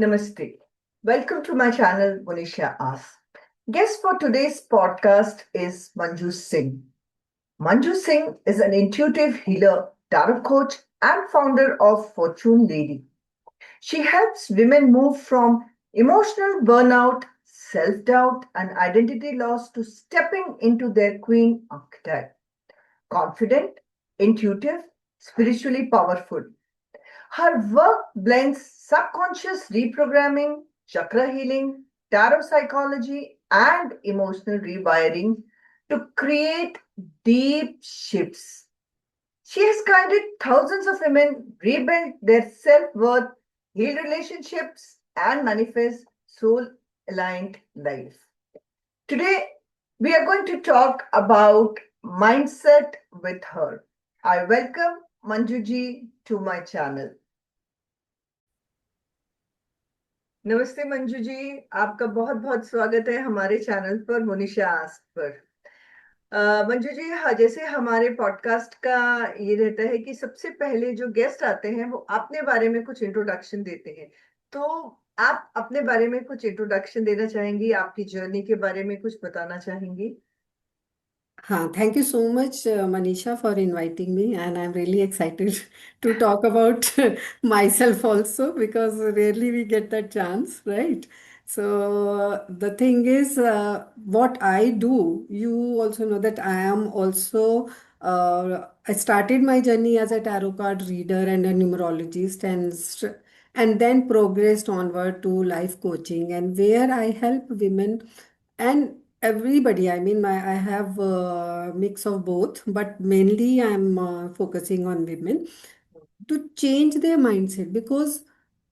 Namaste. Welcome to my channel, Monisha Asks. Guest for today's podcast is Manju Singh. Manju Singh is an intuitive healer, tarot coach, and founder of Fortune Lady. She helps women move from emotional burnout, self doubt, and identity loss to stepping into their queen archetype. Confident, intuitive, spiritually powerful. Her work blends subconscious reprogramming, chakra healing, tarot psychology, and emotional rewiring to create deep shifts. She has guided thousands of women rebuild their self worth, heal relationships, and manifest soul aligned life. Today, we are going to talk about mindset with her. I welcome Manjuji to my channel. नमस्ते मंजू जी। आपका बहुत बहुत स्वागत है हमारे channel पर Monisha ask पर। मंजू जी, हाँ, जैसे हमारे पॉडकास्ट का ये रहता है कि सबसे पहले जो गेस्ट आते हैं वो अपने बारे में कुछ इंट्रोडक्शन देते हैं। तो आप अपने बारे में कुछ इंट्रोडक्शन देना चाहेंगी, आपकी जर्नी के बारे में कुछ बताना चाहेंगी? Thank you so much, Manisha, for inviting me. And I'm really excited to talk about myself also because rarely we get that chance, right? So, the thing is, what I do, you also know that I am also, I started my journey as a tarot card reader and a numerologist and then progressed onward to life coaching and where I help women and everybody. I mean, I have a mix of both, but mainly I'm focusing on women to change their mindset because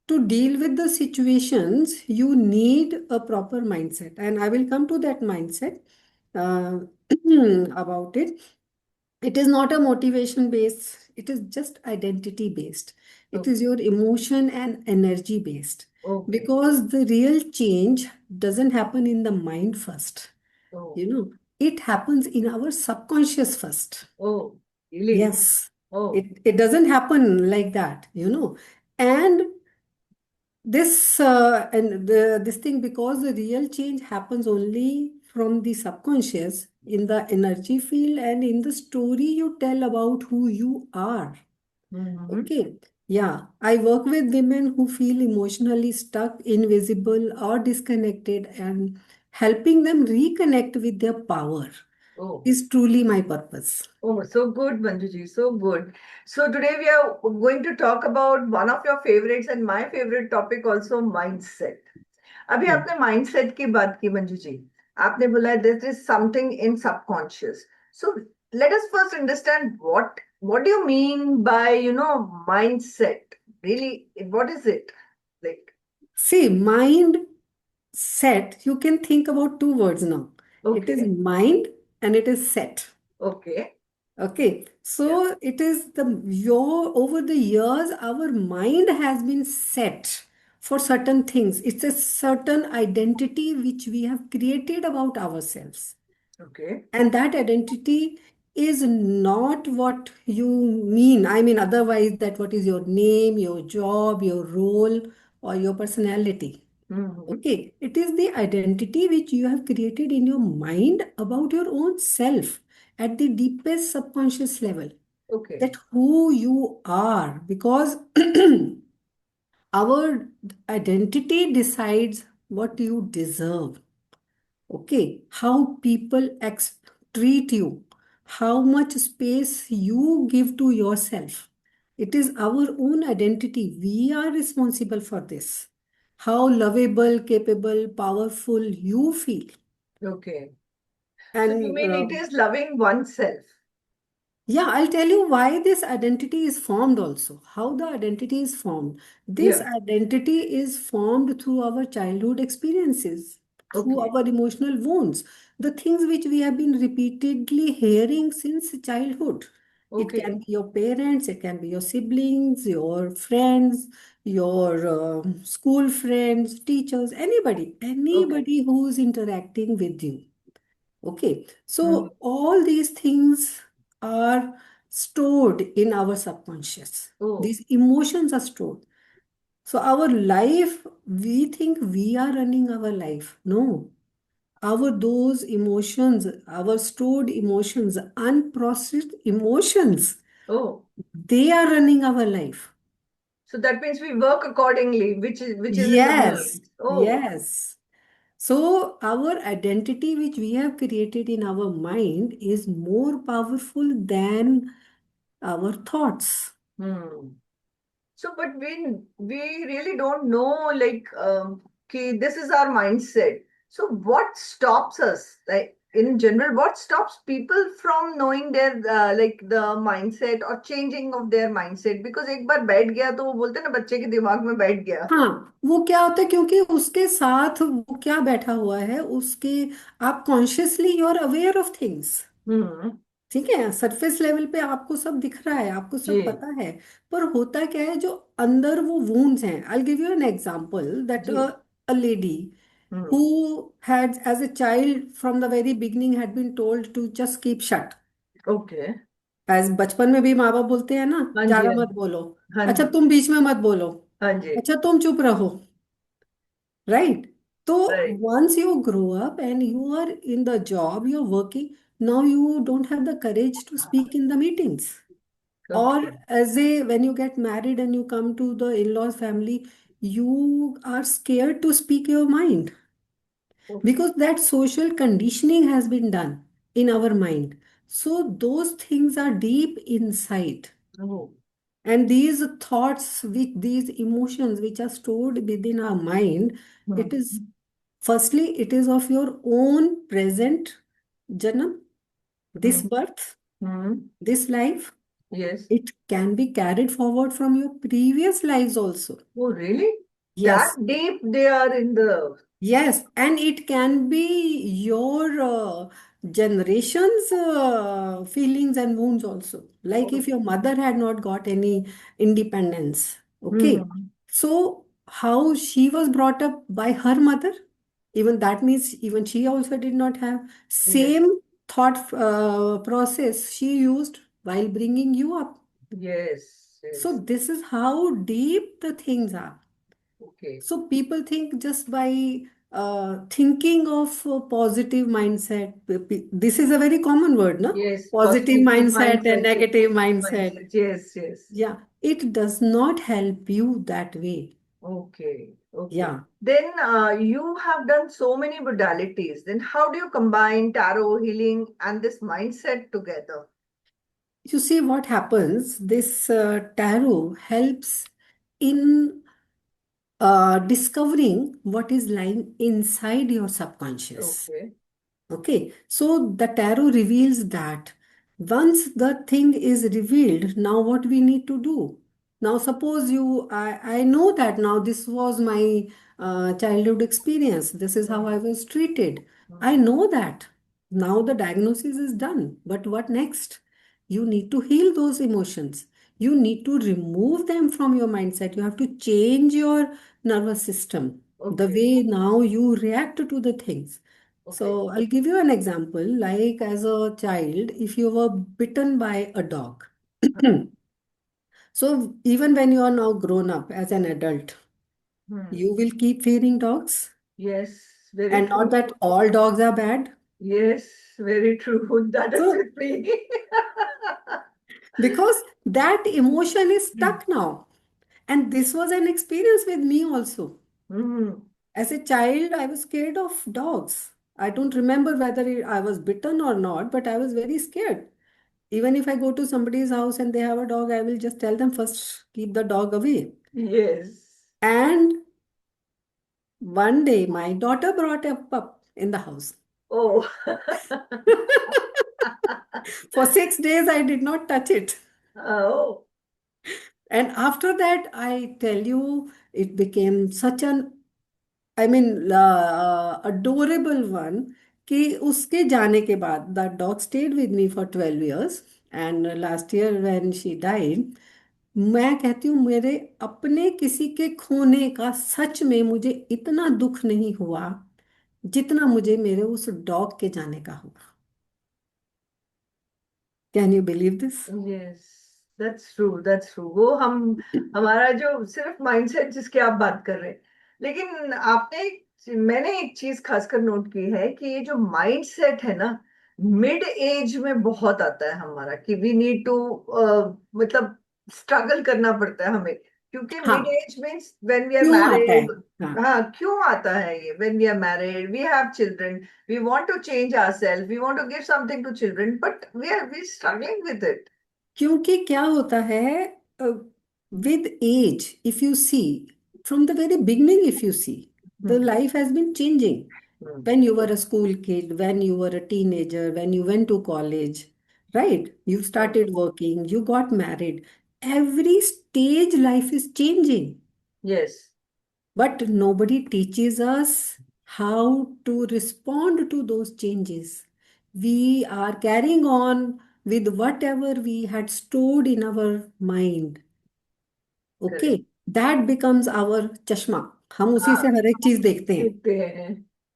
to deal with the situations, you need a proper mindset. And I will come to that mindset uh, about it. It is not a motivation based, it is just identity based. It Okay. is your emotion and energy based Okay. because the real change doesn't happen in the mind first. Oh. You know, it happens in our subconscious first. Oh. Really? Yes, Oh. it doesn't happen like that. And this thing, because the real change happens only from the subconscious in the energy field and in the story you tell about who you are. Mm-hmm. Okay. Yeah, I work with women who feel emotionally stuck, invisible, or disconnected, and helping them reconnect with their power Oh. is truly my purpose. Oh, so good, Manjuji, so good. So today we are going to talk about one of your favorites and my favorite topic also, mindset. अभी Hmm. आपने mindset की बात की मंजू जी। आपने बोला this is something in subconscious. So let us first understand what do you mean by mindset? Really, what is it? Like, See, mind set, you can think about two words now. It is okay, mind and it is set. okay, Okay, yeah, so it is your over the years, our mind has been set for certain things. It's a certain identity which we have created about ourselves. okay, And that identity is not what you mean. I mean, otherwise, that what is your name, your job, your role, or your personality. mm-hmm. Okay, it is the identity which you have created in your mind about your own self at the deepest subconscious level. Okay, That who you are, because our identity decides what you deserve. Okay, how people treat you, how much space you give to yourself. It is our own identity. We are responsible for this. How lovable, capable, powerful you feel. okay. So you And mean it is loving oneself? yeah, I'll tell you why this identity is formed also. How the identity is formed. This Yeah, identity is formed through our childhood experiences, through okay, our emotional wounds, the things which we have been repeatedly hearing since childhood. It can okay, be your parents, it can be your siblings, your friends, your school friends, teachers, okay. anybody who's interacting with you. Okay, Mm-hmm. so all these things are stored in our subconscious. Oh, These emotions are stored. So our life we think we are running our life. No, our those emotions, our stored emotions, unprocessed emotions, Oh, they are running our life. so that means we work accordingly, which is in the Yes, mind. Oh. yes. So our identity, which we have created in our mind, is more powerful than our thoughts. Hmm. So, but we really don't know, like, this is our mindset. So, what stops us, like in general, what stops people from knowing their like the mindset or changing of their mindset? Because एक बार बैठ गया तो वो बोलते हैं ना बच्चे के दिमाग में बैठ गया. हाँ, वो क्या होता है, क्योंकि उसके साथ वो क्या बैठा हुआ है उसके, आप consciously you are aware of things. Hmm. ठीक है, सरफेस लेवल पे आपको सब दिख रहा है, आपको सब जी. पता है। पर होता क्या है, जो अंदर वो वूंड्स हैं, I give you an example that जी. A lady who hmm. Had as a child from the very beginning had been told to just keep shut. Okay. As बचपन में भी माँ बाप बोलते हैं ना, हाँ जी, ज्यादा हाँ मत जी. बोलो, हाँ अच्छा जी. तुम बीच में मत बोलो, हाँ जी. अच्छा तुम चुप रहो, राइट? तो right. once you grow up and you are in the job, you're working, now you don't have the courage to speak in the meetings. Or okay. as a when you get married and you come to the in-laws family, you are scared to speak your mind because that social conditioning has been done in our mind. So those things are deep inside. Oh. And these thoughts, with these emotions which are stored within our mind, it hmm. is firstly, it is of your own present janam, this hmm. birth, hmm. this life. Yes. It can be carried forward from your previous lives also. Oh, really? That Yes, deep they are in the. yes, and it can be your generation's feelings and wounds also. Like Oh. if your mother had not got any independence, okay, Hmm. so how she was brought up by her mother, even that means even she also did not have Yes. same thought process she used while bringing you up. Yes. So Yes. this is how deep the things are. Okay. So people think just by thinking of a positive mindset. This is a very common word, no? Yes. Positive Positive mindset and mindset. negative Positive mindset. mindset. Yes. Yes. Yeah, it does not help you that way. Okay. Okay. Yeah. Then you have done so many modalities. Then how do you combine tarot healing and this mindset together? You see what happens, this tarot helps in discovering what is lying inside your subconscious. Okay. Okay, so the tarot reveals that once the thing is revealed, now what we need to do? Now, suppose I know that now this was my childhood experience. This is how I Mhm. was treated. I Mhm. know that. Now the diagnosis is done. But what next? You need to heal those emotions. You need to remove them from your mindset. You have to change your nervous system, the Okay. way now you react to the things. Okay. So I'll give you an example. Like as a child, if you were bitten by a dog, so even when you are now grown up as an adult, Hmm. you will keep fearing dogs. Yes. Very And not true. that all dogs are bad. Yes. Very true. That is So with me. because that emotion is stuck now. And this was an experience with me also. Hmm. As a child, I was scared of dogs. I don't remember whether I was bitten or not, but I was very scared. Even if I go to somebody's house and they have a dog, I will just tell them first, keep the dog away. Yes. And one day, my daughter brought a pup in the house. Oh. For 6 days, I did not touch it. Oh. And after that, I tell you, it became such an, I mean, adorable one कि उसके जाने के बाद that dog stayed with me for 12 years and last year when she died, मैं कहती हूँ मेरे अपने किसी के खोने का सच में मुझे इतना दुख नहीं हुआ जितना मुझे मेरे उस डॉग के जाने का हुआ। Can you believe this? Yes. That's true. That's true. वो हम हमारा जो सिर्फ माइंडसेट जिसकी आप बात कर रहे हैं, लेकिन मैंने एक चीज खासकर नोट की है कि ये जो माइंड सेट है ना, मिड एज में बहुत आता है हमारा, कि वी नीड टू मतलब स्ट्रगल करना पड़ता है हमें, क्योंकि मिड हाँ, as means when we are क्यों आता है? मैरिड। हाँ, हाँ, क्यों आता है ये? When we are married, we have children, we want to change ourselves, we want to give something to children, but we struggling with it. क्योंकि क्या होता है, with age, if you see, from the very beginning, if you see, the hmm. Life has been changing. When you were a school kid, when you were a teenager, when you went to college, right? You started working, you got married. Every stage life is changing, yes. but nobody teaches us how to respond to those changes. We are carrying on with whatever we had stored in our mind. Okay, correct. that becomes our चश्मा. हम उसी से हाँ, हर एक चीज देखते हैं. देखते हैं।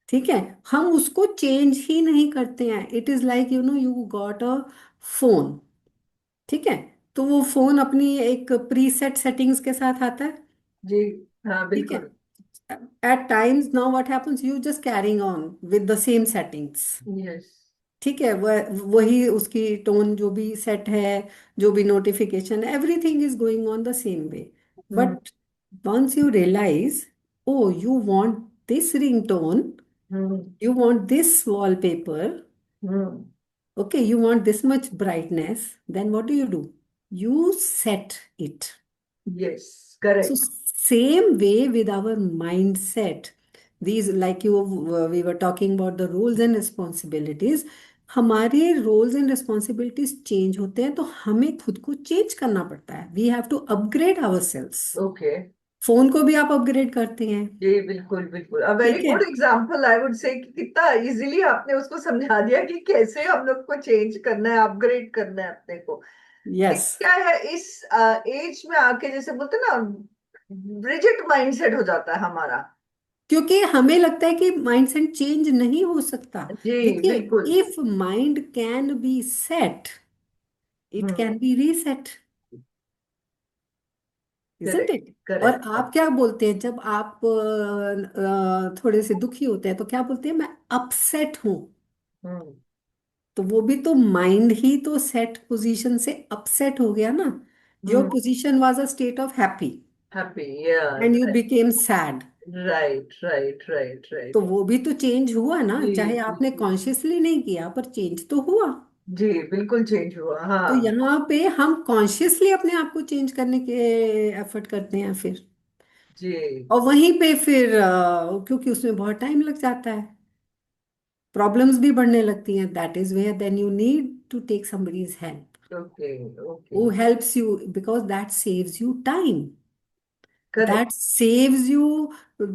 ठीक है, हम उसको चेंज ही नहीं करते हैं. It is like, you know, you got a phone. ठीक है, तो वो फोन अपनी एक प्रीसेट सेटिंग्स के साथ आता है. जी। हाँ, ठीक है, बिल्कुल। at times now what happens, you just carrying on with the same settings. Yes. ठीक है, वही उसकी टोन जो भी सेट है, जो भी notification, everything is going on the same way. Hmm. But once you realize, oh, you want this ringtone, hmm. you want this wallpaper, hmm. okay, you want this much brightness, then what do? You set it. Yes, So correct. same way with our mindset. These, like you, we were talking about the roles and responsibilities. हमारे roles and responsibilities change होते हैं, तो हमें खुद को change करना पड़ता है. We have to upgrade ourselves. Okay. Phone को भी आप अपग्रेड करते हैं. जी, बिल्कुल बिल्कुल, अ वेरी ठीक है. Good example I would say, कि कितना इजीली आपने उसको समझा दिया कि कैसे हम लोग को चेंज करना है, अपग्रेड करना है अपने को। यस. लेकिन क्या है, इस एज में आके, जैसे बोलते हैं ना, रिजिड माइंडसेट हो जाता है हमारा। क्योंकि हमें लगता है कि माइंडसेट चेंज नहीं हो सकता. जी, देखिए, बिल्कुल। If mind can be set, it hmm. Can be reset. Isn't correct, it? और करेक्ट। आप क्या बोलते हैं जब आप थोड़े से दुखी होते हैं, तो क्या बोलते हैं? मैं अपसेट हूं. हम्म। तो वो भी तो माइंड ही तो सेट पोजीशन से अपसेट हो गया ना. Your hmm. Position was a state of happy happy, yeah. And you became sad. Right, right, right, तो राइट। वो भी तो चेंज हुआ ना, जी, चाहे आपने बिल्कुल। कॉन्शियसली नहीं किया, पर चेंज तो हुआ. जी, बिल्कुल चेंज हुआ, तो हाँ। यहाँ पे हम कॉन्शियसली अपने आप को चेंज करने के एफर्ट करते हैं फिर. जी। और वहीं पे फिर क्योंकि उसमें बहुत टाइम लग जाता है, प्रॉब्लम्स भी बढ़ने लगती हैं. That is where then you need to take somebody's help, okay. Okay. who helps you, because that saves you time, correct. that saves you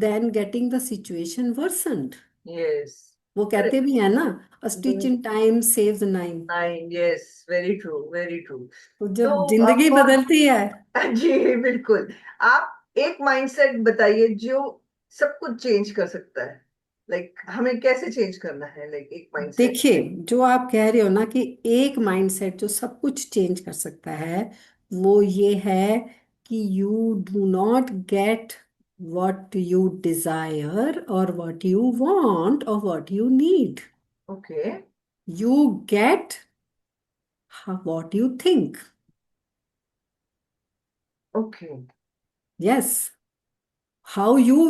then getting the situation worsened. Yes. वो कहते correct. भी है ना, a stitch in time saves nine. Nine, yes, very true, very true. तो तो जब जिंदगी कौन बदलती है. जी, बिल्कुल। आप एक माइंडसेट बताइए जो सब कुछ चेंज कर सकता है। लाइक हमें कैसे चेंज करना है, लाइक एक माइंडसेट। देखिए, जो आप कह रहे हो ना कि एक माइंडसेट जो सब कुछ चेंज कर सकता है, वो ये है कि you do not gate what you desire or what you want or what you need. Okay. You get what you think. Okay. Yes. How you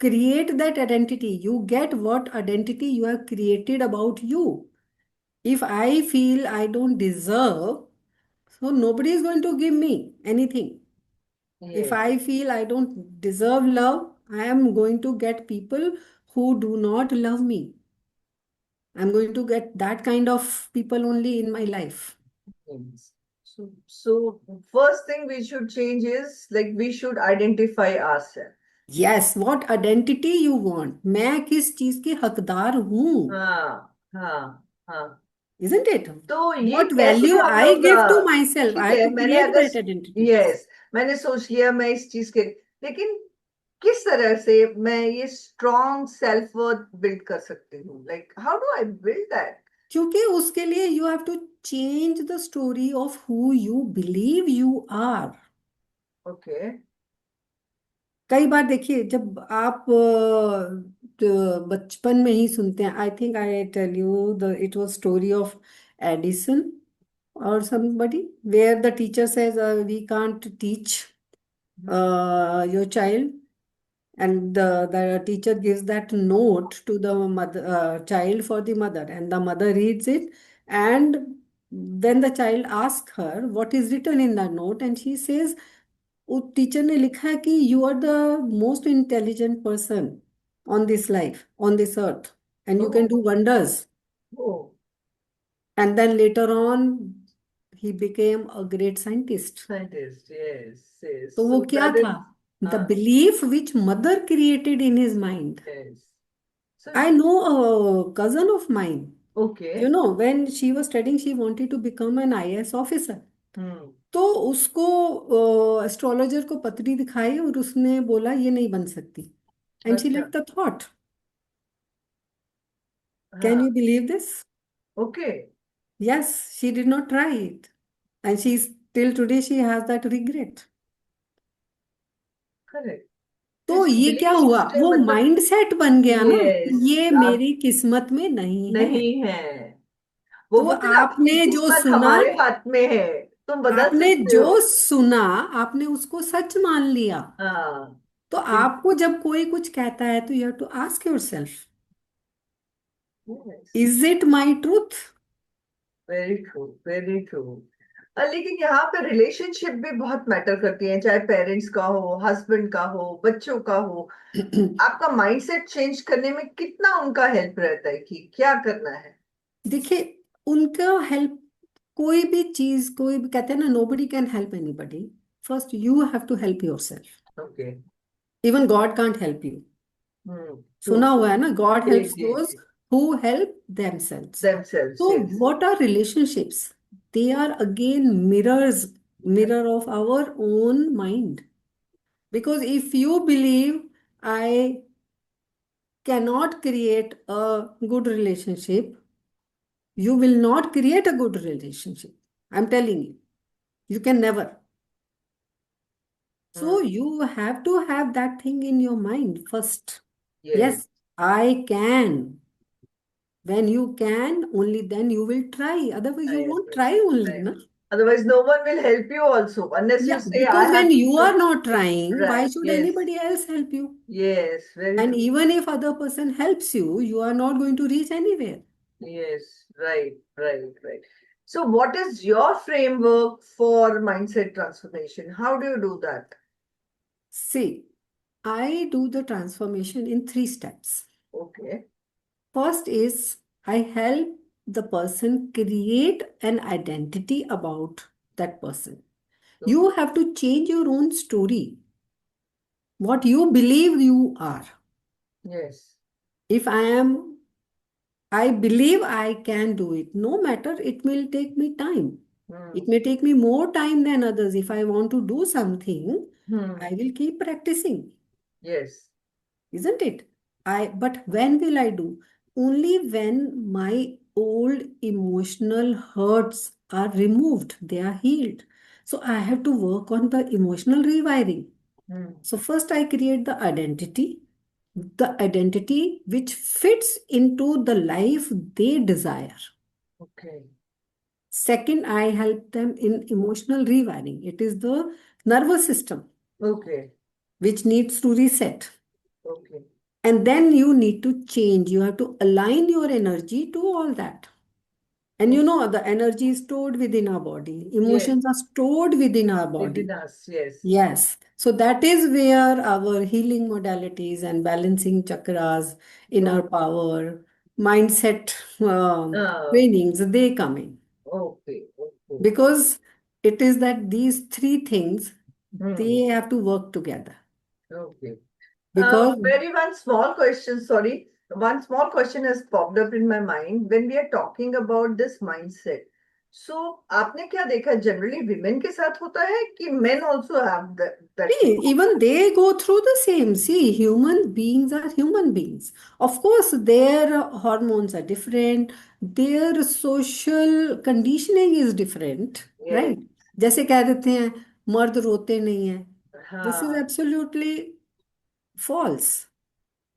create that identity. You get what identity you have created about you. If I feel I don't deserve, so nobody is going to give me anything. If yes. I feel I don't deserve love, I am going to get people who do not love me. I'm going to get that kind of people only in my life. So first thing we should change is, like, we should identify ourselves. Yes, what identity you want. मैं किस चीज की हकदार हूँ. हाँ, हाँ, हाँ। Isn't it? तो ये What कैसे value हम I लोग give to myself. I ठीक have है, to मैंने create अगर, that identity. यस, मैंने सोच लिया मैं इस चीज के, लेकिन किस तरह से मैं ये स्ट्रॉन्ग सेल्फ वर्थ बिल्ड कर सकती हूँ? Like how do I build that? क्योंकि उसके लिए you have to change the story of who you believe you are. Okay. कई बार देखिए, जब आप तो बचपन में ही सुनते हैं, I think I tell you the it was story of Edison or somebody where the teacher says we can't teach your child, and the teacher gives that note to the mother, child for the mother, and the mother reads it, and then the child asks her what is written in that note, and she says वो teacher ने लिखा है कि you are the most intelligent person on this life on this earth and you can Oh, do wonders. oh, And then later on he became a great scientist. scientist. Yes, yes. तो वो So क्या that था? is, The uh, belief which mother created in his mind. yes. So, I know a cousin of mine, okay. when she was studying, she wanted to become an IAS officer. Hmm. तो उसको astrologer को पत्री दिखाई और उसने बोला ये नहीं बन सकती. एंड शी अच्छा. Left the thought. कैन हाँ. You believe this? Okay. Yes, she did not try it, and she's till today she has that regret. Correct. तो This ये क्या belief हुआ, system, वो मतलब, माइंडसेट बन गया ना कि yes. ये आप मेरी किस्मत में नहीं है. नहीं है. वो तो बोलते ना, अपनी आपने जो किस्मत सुना, हमारे हाथ में है. तुम बदल आपने सकते हो. जो सुना, आपने उसको सच मान लिया. हाँ. तो आपको जब कोई कुछ कहता है तो you have to ask yourself, yes. Is it my truth? Very true, very true. लेकिन यहाँ पे रिलेशनशिप भी बहुत मैटर करती है, चाहे पेरेंट्स का हो, हस्बैंड का हो, बच्चों का हो. आपका माइंडसेट चेंज करने में कितना उनका हेल्प रहता है कि क्या करना है. देखिए, उनका हेल्प, कोई भी चीज, कोई भी कहते हैं ना, nobody can help anybody. First you have to help yourself. Okay. Even god can't help you. True. सुना हुआ है ना, गॉड जी हेल्प्स जी दोज जी. Who help themselves. themselves, तो yes. What are relationships? They are again mirrors, mirror of our own mind. Because if you believe I cannot create a good relationship, you will not create a good relationship. I'm telling you, you can never. Hmm. So you have to have that thing in your mind first. Yes. Yes, I can. When you can, only then you will try. Otherwise, you I won't agree. try only, Right. na? Otherwise, no one will help you also unless you Yeah, say, I because have when you to. are not trying, why Right. should Yes. anybody else help you? Yes. Very And true. even if other person helps you, you are not going to reach anywhere. Yes. Right. Right. Right. So, what is your framework for mindset transformation? How do you do that? See, I do the transformation in three steps. Okay. First is I help the person create an identity about that person. Okay. You have to change your own story, what you believe you are. Yes. If I believe I can do it, no matter, it will take me time. Hmm. It may take me more time than others. If I want to do something, Hmm. I will keep practicing. Yes. Isn't it? But when will I do? Only when my old emotional hurts are removed, they are healed. So I have to work on the emotional rewiring. Hmm. So first I create the identity which fits into the life they desire. Okay. Second, I help them in emotional rewiring. It is the nervous system Okay. which needs to reset. Okay. And then you need to change. You have to align your energy to all that. And Okay. the energy is stored within our body. Yes. Emotions are stored within our Within body. us. Yes. Yes. So that is where our healing modalities and balancing chakras, inner Okay. power, mindset Uh, trainings, they come in. okay. Okay. Because it is that these three things, Hmm. they have to work together. Okay. Because Very one small question, sorry. One small question has popped up in my mind when we are talking about this mindset. So, आपने क्या देखा, generally women के साथ होता है कि men also have that see, thing? even they go through the same. See, human beings are human beings. Of course, their hormones are different, their social conditioning is different, Yes. right? जैसे कह देते हैं मर्द रोते नहीं हैं. This is हाँ. absolutely. False.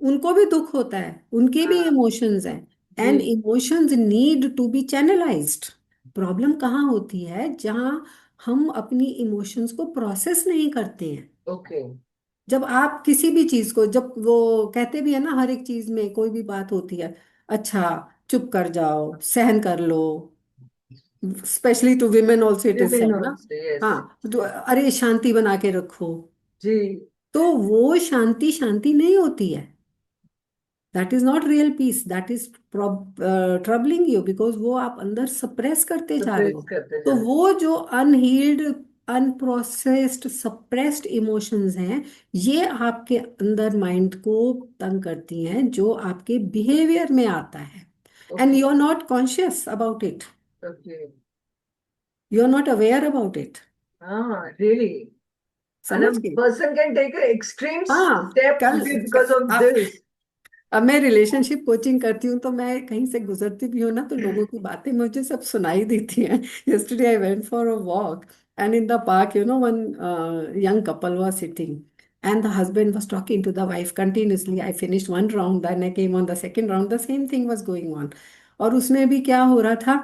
उनको भी दुख होता है, उनके भी हाँ इमोशंस हैं, जी। And emotions need to be channelised. Problem कहाँ होती है? जहाँ हम अपनी इमोशंस को प्रोसेस नहीं करते हैं। ओके। जब आप किसी भी चीज को, जब वो कहते भी है ना, हर एक चीज में कोई भी बात होती है, अच्छा चुप कर जाओ, सहन कर लो, specially to women also it is women said ना। Also, yes. हाँ, तो अरे शांति बना के रखो, जी। तो वो शांति शांति नहीं होती है। That is not real piece, that is troubling you, because वो आप अंदर सप्रेस करते जा रहे सरप्राइज हो। करते तो जा रहे वो जो अनहील्ड, अनप्रोसेस्ड, सप्रेस्ड इमोशंस हैं, ये आपके अंदर माइंड को तंग करती हैं, जो आपके बिहेवियर में आता है, and okay. You are not conscious about it, okay. You are not aware about it. हाँ रियली। एंड अ समझ गए? Person can take a extreme हाँ, स्टेप कल, बिकॉज ऑफ अब दिस। अब मैं रिलेशनशिप कोचिंग करती हूँ, तो मैं कहीं से गुजरती भी हूँ ना, तो लोगों की बातें मुझे सब सुनाई देती हैं। yesterday I went for a walk, and in the park, one young couple was sitting, and the husband was talking to the wife continuously. I finished one round, then I came on the second round, the same thing was going on. और उसमें भी क्या हो रहा था,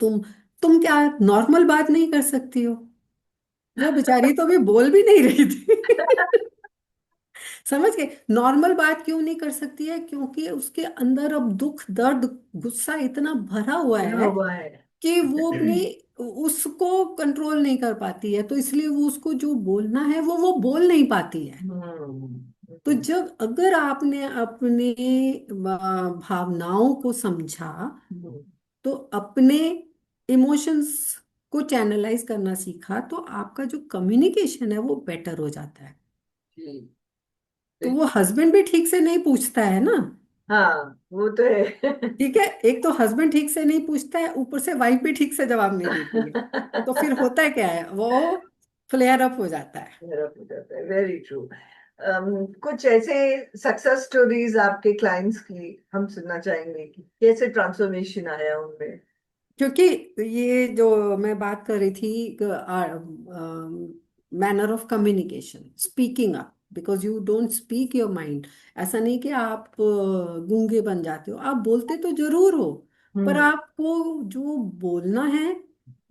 तुम तुम क्या नॉर्मल बात नहीं कर सकती हो? वो बेचारी तो अभी बोल भी नहीं रही थी। समझ गए? नॉर्मल बात क्यों नहीं कर सकती है? क्योंकि उसके अंदर अब दुख, दर्द, गुस्सा इतना भरा हुआ भरा है हुआ है। कि वो अपनी, उसको कंट्रोल नहीं कर पाती है, तो इसलिए वो, उसको जो बोलना है वो बोल नहीं पाती है। तो हम्म। जब, अगर आपने अपने भावनाओं को समझा, हम्म। तो अपने इमोशंस को चैनलाइज करना सीखा, तो आपका जो कम्युनिकेशन है वो बेटर हो जाता है। जी। तो वो हस्बैंड भी ठीक से नहीं पूछता है ना। हाँ वो तो है। ठीक है, एक तो हस्बैंड ठीक से नहीं पूछता है, ऊपर से वाइफ भी ठीक से जवाब नहीं देती है, तो फिर होता है क्या है, वो फ्लेयर अप हो जाता है। मेरा हो जाता है, वेरी ट्रू। कुछ ऐसे सक्सेस स्टोरीज आपके क्लाइंट्स की हम सुनना चाहेंगे कि कैसे ट्रांसफॉर्मेशन आया उनमें। क्योंकि ये जो मैं बात कर रही थी, manner of communication, speaking up, because you don't speak your mind. ऐसा नहीं कि आप गूंगे बन जाते हो, आप बोलते तो जरूर हो, पर हम्म। आपको जो बोलना है,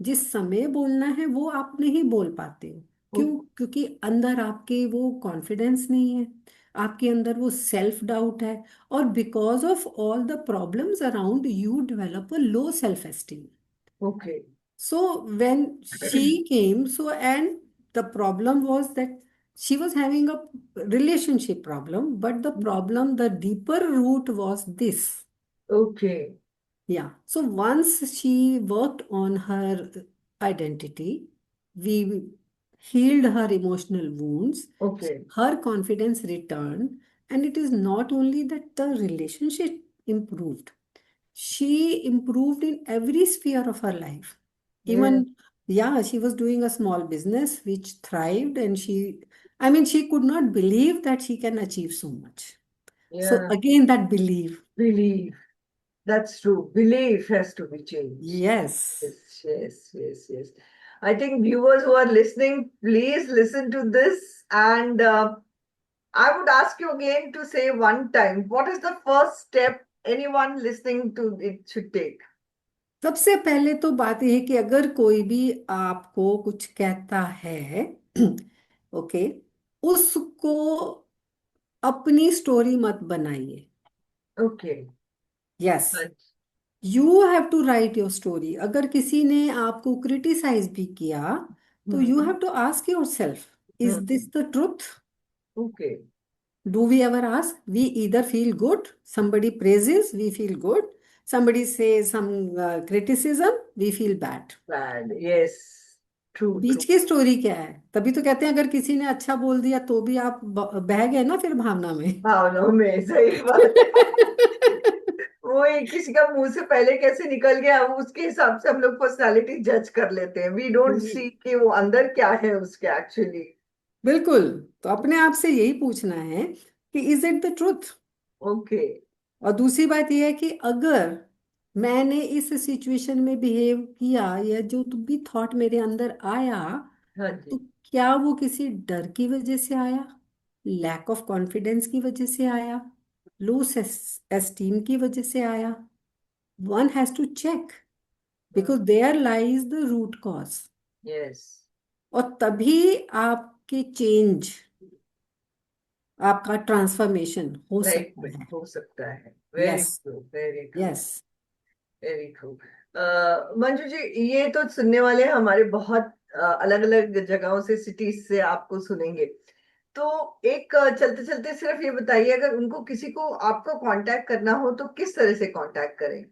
जिस समय बोलना है, वो आप नहीं बोल पाते हो। ओ- क्यों? क्योंकि अंदर आपके वो कॉन्फिडेंस नहीं है, आपके अंदर वो सेल्फ डाउट है, और because of all the problems around you develop a low self esteem. Okay. So when she came, so and the problem was that she was having a relationship problem, but the problem, the deeper root was this. Okay. Yeah. So once she worked on her identity, we healed her emotional wounds, okay. her confidence returned, and it is not only that the relationship improved, she improved in every sphere of her life. Even, yeah, she was doing a small business which thrived, and I mean, she could not believe that she can achieve so much. So या again, that belief. Believe, that's true, belief has to be changed. Yes. Yes, yes, yes, yes. I think viewers who are listening, please listen to this. And I would ask you again to say one time, what is the first step anyone listening to it should take? सबसे पहले तो बात यह है कि अगर कोई भी आपको कुछ कहता है, ओके, उसको अपनी स्टोरी मत बनाइए। Okay. Yes, Right. You have to write your story. अगर किसी ने आपको क्रिटिसाइज भी किया, तो you Hmm. Have to ask yourself, is Hmm. This the truth? Okay. Do we ever ask? We either feel good, somebody praises, we feel good, somebody says some criticism, we feel bad. Bad. Yes. True, beach true. की story क्या है? तभी तो कहते हैं, अगर किसी ने अच्छा बोल दिया तो भी आप बह गए ना फिर भावना में। भावनाओं में सही बात है। वो एक किसी का मुंह से पहले कैसे निकल गया, वो उसके हिसाब से हम लोग पर्सनालिटी जज कर लेते हैं। वी डोंट सी कि वो अंदर क्या है उसके एक्चुअली। बिल्कुल। तो अपने आप से यही पूछना है कि is it the truth? Okay. और दूसरी बात यह है कि अगर मैंने इस सिचुएशन में बिहेव किया, या जो भी थॉट मेरे अंदर आया, हाँ तो जी। क्या वो किसी डर की वजह से आया? लैक ऑफ कॉन्फिडेंस की वजह से आया, लो एस्टीम की वजह से आया। One has to check because there lies the root cause. Yes, और तभी आपके चेंज, आपका ट्रांसफॉर्मेशन हो लाइफ में सकता है। हो सकता है। Very yes. True, very true, yes. Very true. Manju ji, ये तो सुनने वाले हमारे बहुत अलग अलग जगहों से, सिटीज से आपको सुनेंगे। तो एक चलते चलते सिर्फ ये बताइए, अगर उनको किसी को आपको कांटेक्ट करना हो तो किस तरह से कांटेक्ट करें?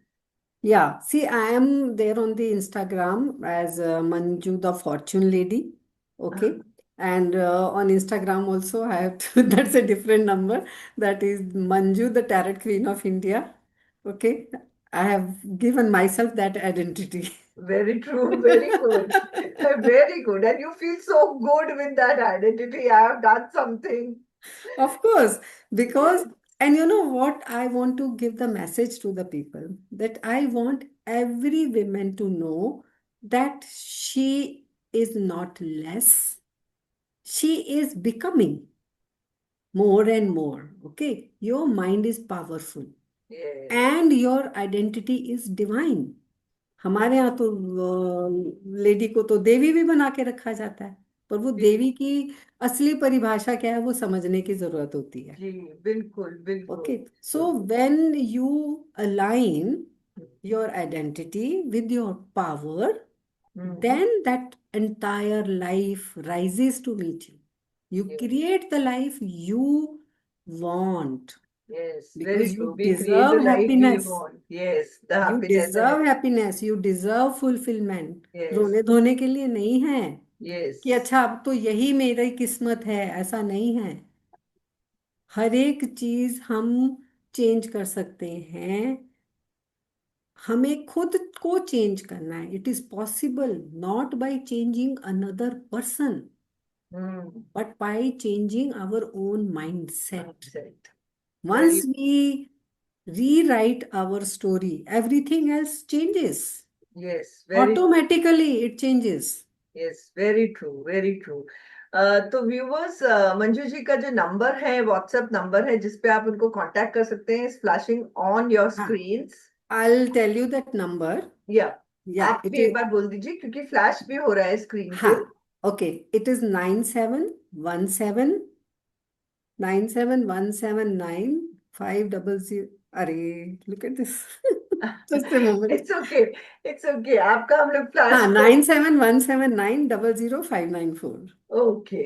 Yeah, see, I am there on the Instagram as Manju the Fortune Lady. Okay. हाँ, And on Instagram also, I have to, that's a different number. That is Manju the Tarot Queen of India. Okay. I have given myself that identity. very true, very good. Very good. And you feel so good with that identity. I have done something. Of course, because, Yes. and you know what, I want to give the message to the people that I want every woman to know that she is not less, she is becoming more and more. Okay, your mind is powerful Yes. and your identity is divine. हमारे यहाँ तो lady को तो देवी भी बना के रखा जाता है, पर वो जी, देवी की असली परिभाषा क्या है वो समझने की जरूरत होती है। जी, बिल्कुल, बिल्कुल, Okay, so बिल्कुल। when you align your identity with your power, hmm. then that entire life rises to meet you. You create the life you want Yes, very because true. you We create the deserve life we happiness. want. Yes, the You happiness and deserve happiness. You deserve fulfillment. yes, रोने धोने के लिए नहीं है कि yes. अच्छा अब तो यही मेरी किस्मत है, ऐसा नहीं है। हर एक चीज हम चेंज कर सकते हैं। हमें खुद को चेंज करना है। It is possible not by changing another person Hmm. But by changing our own mindset. Mindset. Once Very, we rewrite our story everything else changes yes, very true. Automatically. It changes. Yes, very true, very true. तो viewers, Manju ji का जो number है, WhatsApp number है जिस पे आप उनको contact कर सकते हैं, इज फ्लैशिंग ऑन योर हाँ, screens. I tell you that number. या या आप इट भी एक इज। बार बोल दीजिए क्योंकि फ्लैश भी हो रहा है स्क्रीन हाँ, पे। ओके। It is 9717 97179500। अरे, look at this. Just a moment. It's okay, it's okay, आपका हम लोग फ्लैश हाँ, कर। 9717900594। ओके,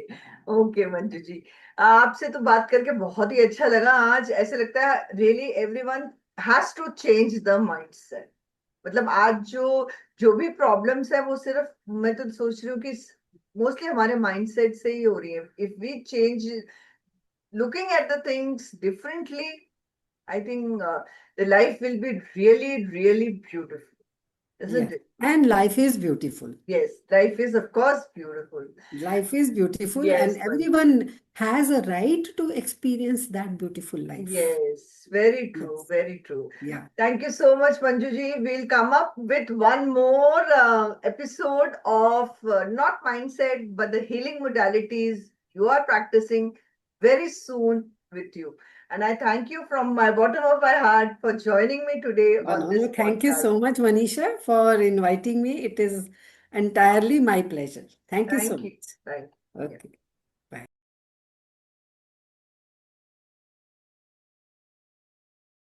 ओके मंजू जी, आपसे तो बात करके बहुत ही अच्छा लगा आज। ऐसे लगता है really everyone has to change the mindset. मतलब आज जो जो भी प्रॉब्लम्स है वो सिर्फ, मैं तो सोच रही हूँ कि मोस्टली हमारे माइंडसेट से ही हो रही है। If we change looking at the things differently, I think the life will be really really beautiful, Yes, isn't it? and life is beautiful. Yes, life is of course beautiful. Life is beautiful, and Yes, Manju. everyone has a right to experience that beautiful life. Yes, very true, Yes. very true. Yeah. Thank you so much, Manjuji. We'll come up with one more episode of not mindset, but the healing modalities you are practicing very soon with you. And I thank you from my bottom of my heart for joining me today No, on no, this no. Thank you podcast. so much, Manisha, for inviting me. It is entirely my pleasure. Thank you so Thank you. much. Thank you. Yeah. Okay.